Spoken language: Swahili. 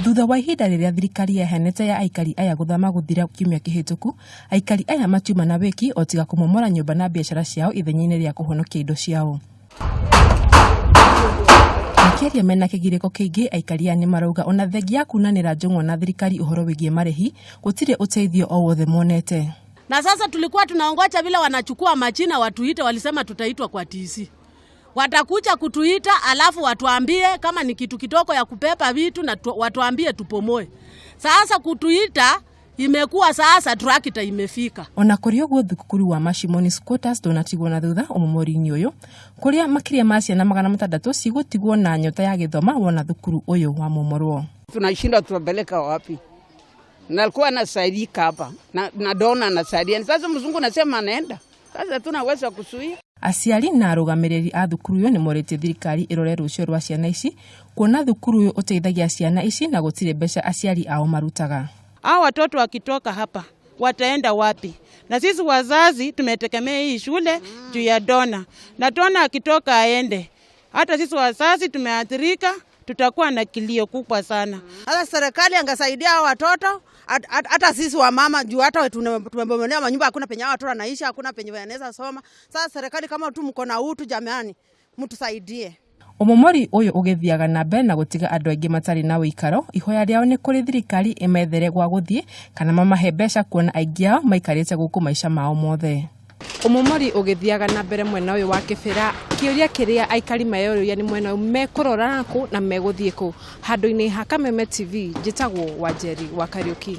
Thutha wa ihinda rĩrĩa thirikari yahenete ya aikari aya guthama guthira kiumia kihituku, aikari aya matiuma na wiki o tiga kumomora nyumba na biashara ciao ithenya-inĩ rĩa kuhonokia indo ciao. Makiaria mena kigiriko kiingi, aikari aya marauga ona thengia kunanira njung'wa na thirikari uhoro wigie marehi gutire uteithio o wothe monete. Na sasa tulikuwa tunaongoja vile wanachukua majina watuite, walisema tutaitwa kwa TC. Watakuja kutuita alafu watuambie kama ni kitu kitoko ya kupepa vitu na watuambie tupomoe. Sasa kutuita imekuwa sasa trakita imefika. Ona kuri ogwo thukuru wa Mashimoni Squatters donatigwo na thutha omomori-inĩ uyu kuria makiria ma ciana 600 cigutigwo na nyota ya githoma wona thukuru uyu wa momorwo. Tunashinda tupeleka wapi? Nalikuwa nasaidika hapa na dona nasaidia. Sasa mzungu nasema anaenda. Sasa tunaweza kusuia. Aciari na arugamiriri a thukuru uyu ni morete thirikari irore rucio rwa ciana ici kuona thukuru uyu uteithagia ciana ici na gutire mbeca aciari ao marutaga. Hao watoto wakitoka hapa wataenda wapi? Na sisi wazazi tumetegemea hii shule juu ya dona. Na dona akitoka aende. Hata sisi wazazi tumeathirika, tutakuwa na kilio kubwa sana. Hata serikali angesaidia hao watoto, hata sisi wa mama juu hata tumebomolewa manyumba, hakuna penye watoto wanaishi, hakuna penye wanaweza soma. Sasa serikali kama tu mko na utu jamani, mtusaidie. Omomori uyu ugithiaga na mbere na gutiga andu aingi matari na wikaro, ihoya riao ni kuri thirikari imethere gwa guthie kana mamahe mbeca kuona aingi ao maikarite guku maisha mao mothe. Omomori ugithiaga na mbere mwena uyu wa Kibera, kiuria kiria aikari mayoria ni mwena mekurora naku na meguthie ku. Handu-ini ha Kameme TV, njitagwo Wanjeri wa Kariuki.